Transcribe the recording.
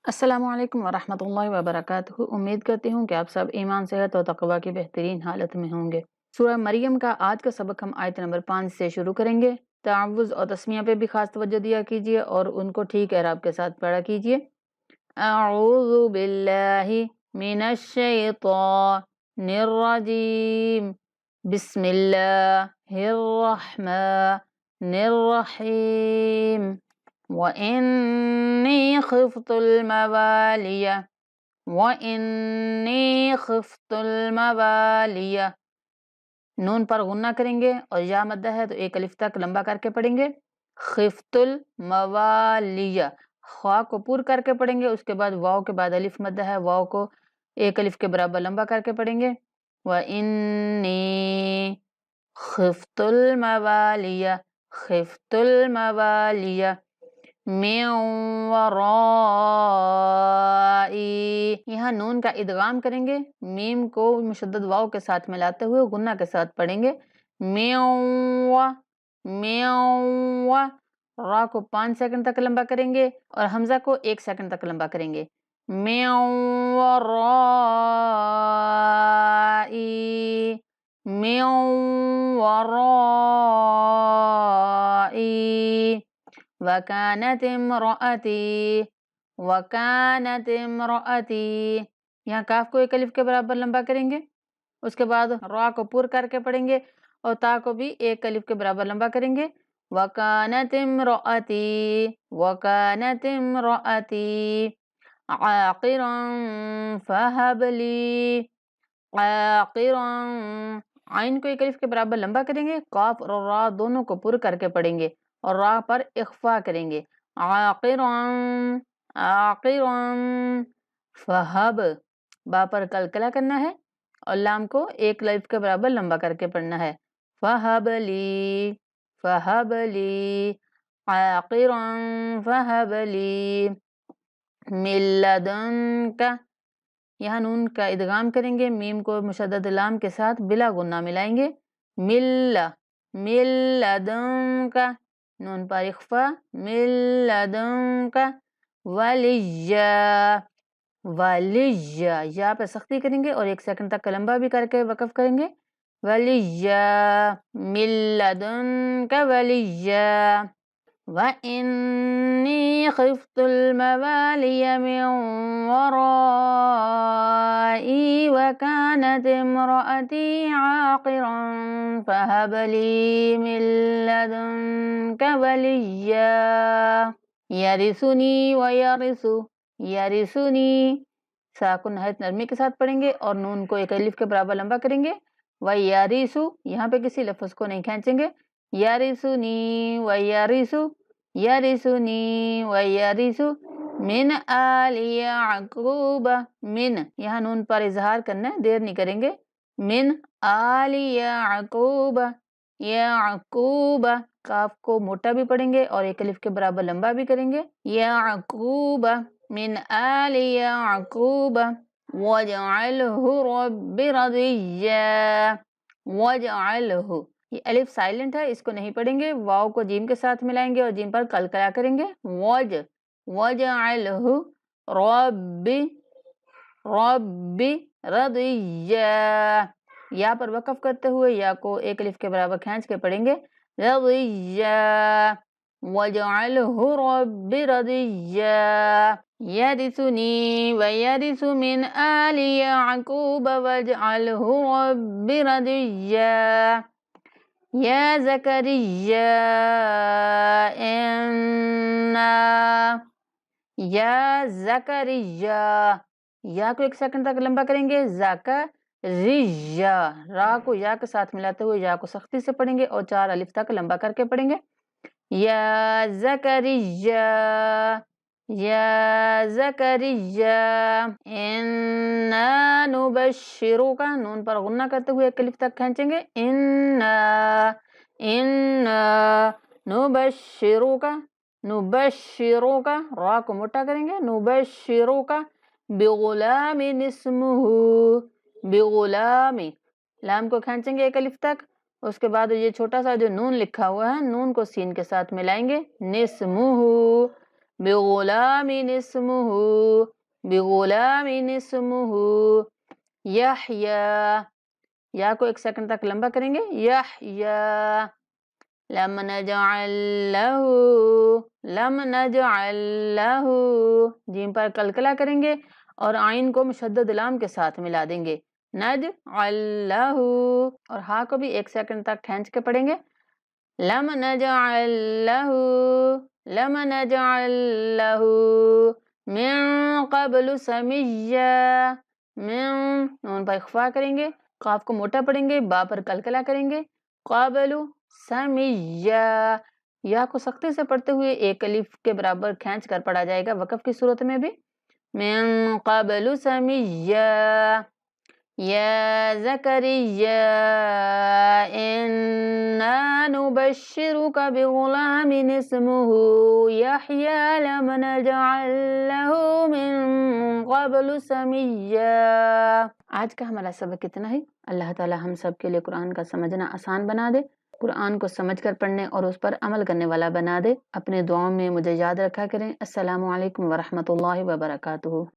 السلام علیکم ورحمۃ اللہ وبرکاتہ۔ امید کرتی ہوں کہ آپ سب ایمان، صحت اور تقوی کی بہترین حالت میں ہوں گے۔ سورہ مریم کا آج کا سبق ہم آیت نمبر 5 سے شروع کریں گے۔ تعوذ اور تسمیہ پہ بھی خاص توجہ دیا کیجیے اور ان کو ٹھیک اعراب کے ساتھ پڑھا کیجیے۔ اعوذ باللہ من الشیطان الرجیم، بسم اللہ الرحمن الرحیم۔ وَإِنِّي خِفْتُ الْمَوَالِيَ وَإِنِّي خِفْتُ الْمَوَالِيَ، نون پر غنہ کریں گے اور یا مدہ ہے تو ایک الف تک لمبا کر کے پڑھیں گے۔ خفت الموالیہ، خواہ کو پور کر کے پڑھیں گے، اس کے بعد واو کے بعد الف مدہ ہے، واو کو ایک الف کے برابر لمبا کر کے پڑھیں گے۔ وَإِنِّي خِفْتُ الْمَوَالِيَ، خِفْتُ الْمَوَالِيَ من ورائی، یہاں نون کا ادغام کریں گے، میم کو مشدد واو کے ساتھ ملاتے ہوئے غنہ کے ساتھ پڑھیں گے۔ میو، را کو 5 سیکنڈ تک لمبا کریں گے اور حمزہ کو 1 سیکنڈ تک لمبا کریں گے۔ میو ورائی، میو ورائی۔ وَكَانَتِ امْرَأَتِي، وَكَانَتِ امْرَأَتِي، یہاں کاف کو ایک الف کے برابر لمبا کریں گے، اس کے بعد را کو پور کر کے پڑھیں گے اور تا کو بھی ایک الف کے برابر لمبا کریں گے۔ وَكَانَتِ امْرَأَتِي، وَكَانَتِ امْرَأَتِي عَاقِرًا فَهَبْ لِي، عَاقِرًا، عین کو ایک الف کے برابر لمبا کریں گے، قاف اور را دونوں کو پور کر کے پڑھیں گے اور را پر اخفا کریں گے۔ عاقراً، عاقراً، فہب، با پر کلکلا کرنا ہے اور لام کو ایک الف کے برابر لمبا کر کے پڑھنا ہے۔ فہب لی، فہب لی، عاقراً فہب لی من لدنک، یہاں نون کا ادغام کریں گے، میم کو مشدد لام کے ساتھ بلا غنہ ملائیں گے۔ مل، من لدنک، نون پر اخفا، من لدنک ولیہ، ولیہ، یا پہ سختی کریں گے اور 1 سیکنڈ تک لمبا بھی کر کے وقف کریں گے۔ ولیہ، من لدنک ولیہ۔ وَإِنِّي خِفْتُ الْمَوَالِيَ مِن وَرَائِي وَكَانَتِ امْرَأَتِي عَاقِرًا فَهَبْ لِي مِن لَّدُنكَ وَلِيًّا يَرِثُنِي وَيَرِثُ، يَرِثُنِي، ساکن نہایت نرمی کے ساتھ پڑھیں گے اور نون کو ایک الف کے برابر لمبا کریں گے۔ وَيَرِثُ، یہاں پہ کسی لفظ کو نہیں کھینچیں گے۔ یرثنی ویرث، یرثنی ویرث من آل یعقوب، من، یہاں نون پر اظہار کرنا ہے، دیر نہیں کریں گے۔ من آل یعقوب، یعقوب، کاف کو موٹا بھی پڑھیں گے اور ایک الف کے برابر لمبا بھی کریں گے۔ یعقوب، من آل یعقوب واجعلہ رب رضیہ، واجعلہ، یہ الف سائلنٹ ہے، اس کو نہیں پڑھیں گے، واو کو جیم کے ساتھ ملائیں گے اور جیم پر کلکلا کریں گے۔ واجعلہ رب، رب رضیہ، یا پر وقف کرتے ہوئے یا کو ایک الف کے برابر کھینچ کے پڑھیں گے۔ رضیہ، واجعلہ رب رضیہ یرثنی ویرث من آل یعقوب واجعلہ رب رضیہ یا زکریا انا، یا زکریا، یا کو 1 سیکنڈ تک لمبا کریں گے۔ زکریا، را کو یا کے ساتھ ملاتے ہوئے یا کو سختی سے پڑھیں گے اور 4 الف تک لمبا کر کے پڑھیں گے۔ یا زکریا، یا زکریا انا نبشرک، نون پر غنہ کرتے ہوئے 1 الف تک کھینچیں گے۔ انا، انا نبشرک، نبشرک، را کو موٹا کریں گے۔ نبشرک بغلام اسمہ، بغلام، لام کو کھینچیں گے 1 الف تک، اس کے بعد یہ چھوٹا سا جو نون لکھا ہوا ہے، نون کو سین کے ساتھ ملائیں گے۔ نسمہ، بغلام اسمه بغلام اسمه یحییٰ، یا کو 1 سیکنڈ تک لمبا کریں گے، یحییٰ. لم نجعل له جیم پر قلقلہ کریں گے اور عین کو مشدد لام کے ساتھ ملا دیں گے، نجعل له، اور ہا کو بھی 1 سیکنڈ تک کھینچ کے پڑھیں گے، لم نجعل له من قبل سمیا، من نون پر اخفا کریں گے، قاف کو موٹا پڑھیں گے، با پر قلقلہ کریں گے، قبل سمیا، یا کو سختی سے پڑھتے ہوئے 1 الف کے برابر کھینچ کر پڑھا جائے گا وقف کی صورت میں بھی، من قبل سمیا. یا زکریا انا نبشرک بغلام اسمه یحییٰ لم نجعل له من قبل سمیا. آج کا ہمارا سبق اتنا ہی. اللہ تعالی ہم سب کے لیے قرآن کا سمجھنا آسان بنا دے، قرآن کو سمجھ کر پڑھنے اور اس پر عمل کرنے والا بنا دے. اپنے دعاؤں میں مجھے یاد رکھا کریں. السلام علیکم ورحمۃ اللہ وبرکاتہ.